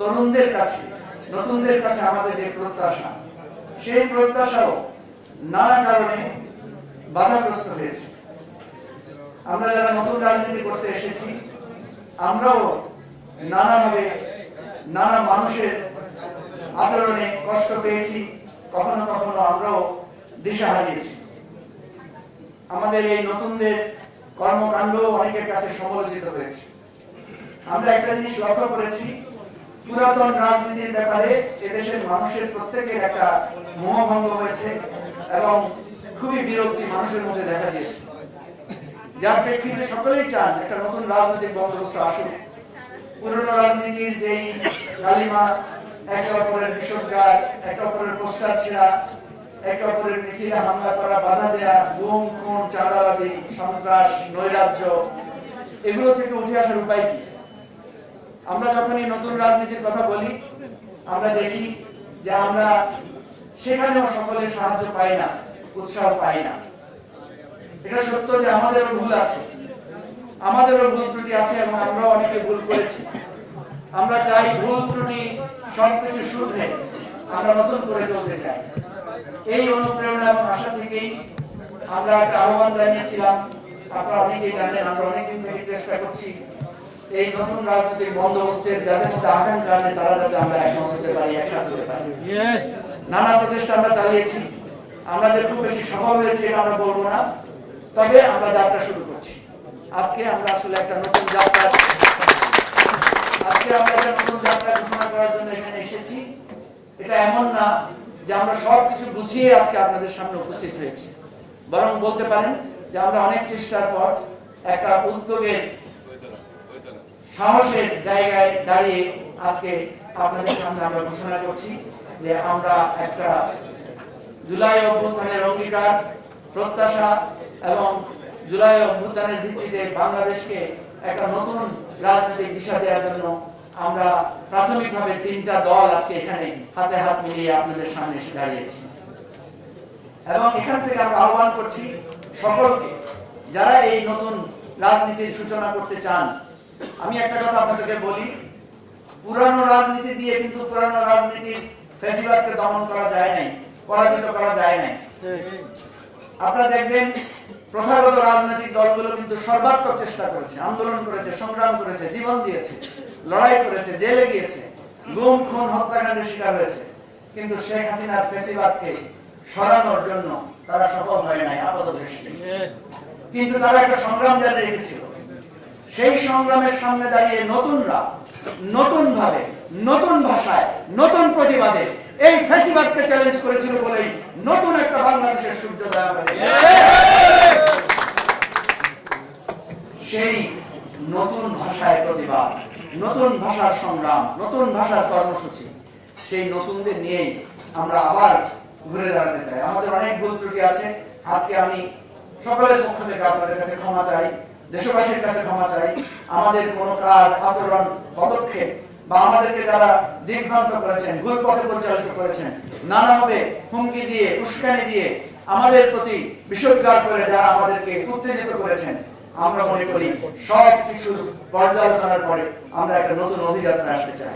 তরুণদের কাছে, নতুনদের কাছে আমাদের যে প্রত্যাশা, সেই প্রত্যাশাও নানা কারণে বাধাগ্রস্ত হয়েছে। আমরা যারা নতুন রাজনীতি করতে এসেছি, আমরাও নানাভাবে নানা মানুষের আচরণে কষ্ট পেয়েছি, কখনো কখনো আমরাও দিশা হারিয়েছি। আমাদের এই নতুনদের কর্মকাণ্ড অনেকের কাছে সমালোচিত হয়েছে। আমরা একটা জিনিস লক্ষ্য করেছি, পুরাতন রাজনীতির ব্যাপারে এদেশের মানুষের প্রত্যেকের একটা মোহভঙ্গ হয়েছে এবং খুবই বিরক্তি মানুষের মধ্যে দেখা দিয়েছে, যার প্রেক্ষিতে সকলেই চান একটা নতুন রাজনৈতিক বন্দোবস্ত আসুক। পুরনো রাজনীতির যেই কালিমা, একে অপরের বিষোদ্গার, একে অপরের পোস্টার ছেঁড়া, একে অপরের মিছিলে হামলা করা, বাধা দেয়া, গুম খুন, চাঁদাবাজি, সন্ত্রাস, নৈরাজ্য, এগুলো থেকে উঠে আসার উপায় কি? আমরা যখনই নতুন রাজনীতির কথা বলি, আমরা দেখি যে আমরা সেখানেও সকলের সাহায্য পাই না, উৎসাহ পাই না। এটা সত্য যে আমাদেরও ভুল আছে, আমাদেরও ভুল ত্রুটি আছে এবং আমরাও অনেকে ভুল করেছি। আমরা চাই ভুল ত্রুটি সবকিছু শুধরে আমরা নতুন করে চলতে চাই। এই অনুপ্রেরণা এবং আশা থেকেই আমরা একটা আহ্বান জানিয়েছিলাম। আপনারা অনেকেই জানেন, আমরা অনেকদিন থেকে চেষ্টা করছি এই নতুন রাজনৈতিক বন্দোবস্তের যাদের মধ্যে আকাঙ্ক্ষা আছে তারা যাতে আমরা একমত হতে পারি, একসাথে হতে পারি। নানা প্রচেষ্টা আমরা চালিয়েছি। আমরা যে খুব বেশি সফল হয়েছি এটা আমরা বলবো না, তবে আমরা যাত্রা শুরু করছি। আজকে আমরা আসলে একটা নতুন যাত্রা ঘোষণা করার জন্য এখানে এসেছি। এটা এমন না যে আমরা সবকিছু গুছিয়ে আজকে আপনাদের সামনে উপস্থিত হয়েছি, বরং বলতে পারেন যে আমরা অনেক চেষ্টার পর একটা উদ্যোগের সাহসের জায়গায় দাঁড়িয়ে আজকে আপনাদের সামনে আমরা ঘোষণা করছি যে আমরা একটা জুলাই অভ্যুত্থানের অঙ্গীকার, প্রত্যাশা এবং জুলাই অভ্যুত্থানের ভিত্তিতে বাংলাদেশকে একটা নতুন রাজনৈতিক দিশা দেওয়ার জন্য আমরা প্রাথমিকভাবে তিনটা দল আজকে এখানে হাতে হাত মিলিয়ে আপনাদের সামনে এসে দাঁড়িয়েছি। এবং এখান থেকে আমরা আহ্বান করছি সকলকে, যারা এই নতুন রাজনীতির সূচনা করতে চান। আমি একটা কথা আপনাদেরকে বলি, পুরানো রাজনীতি দিয়ে কিন্তু পুরানো রাজনীতির ফ্যাসিবাদকে দমন করা যায় নাই, পরাজিত করা যায় নাই। আপনারা দেখবেন প্রথাগত রাজনৈতিক দলগুলো কিন্তু সর্বাত্মক চেষ্টা করেছে, আন্দোলন করেছে, সংগ্রাম করেছে, জীবন দিয়েছে, লড়াই করেছে, জেলে গিয়েছে, গুম খুন হত্যাকাণ্ডের শিকার হয়েছে, কিন্তু শেখ হাসিনার ফ্যাসিবাদকে সরানোর জন্য তারা সফল হয় নাই আপাতদৃষ্টি। কিন্তু তারা একটা সংগ্রাম জারি রেখেছিল। সেই সংগ্রামের সামনে দাঁড়িয়ে নতুনরা নতুন ভাবে, নতুন ভাষায়, নতুন প্রতিবাদে এই ফ্যাসিবাদকে চ্যালেঞ্জ করেছিল বলেই নতুন একটা বাংলাদেশের সূর্যোদয় আমরা দেখি। সেই নতুন ভাষায় প্রতিবাদ, নতুন ভাষার সংগ্রাম, নতুন ভাষার কর্মসূচি, সেই নতুনদের নিয়েই আমরা আবার ঘুরে দাঁড়াতে চাই। আমাদের অনেক ভুল ত্রুটি আছে। আজকে আমি সকলের পক্ষ থেকে আপনাদের কাছে ক্ষমা চাই, দেশবাসীর কাছে ক্ষমা চাই। আমাদের কোনো কাজ, আচরণ, পদক্ষেপ বা আমাদেরকে যারা দিগ্ভ্রান্ত করেছেন, ভুল পথে পরিচালিত করেছেন, নানাভাবে হুমকি দিয়ে, উস্কানি দিয়ে আমাদের প্রতি বিষোদ্গার করে যারা আমাদেরকে উত্তেজিত করেছেন, আমরা মনে করি সব কিছুর পর্যালোচনার পরে আমরা একটা নতুন অভিযাত্রা আসতে চাই।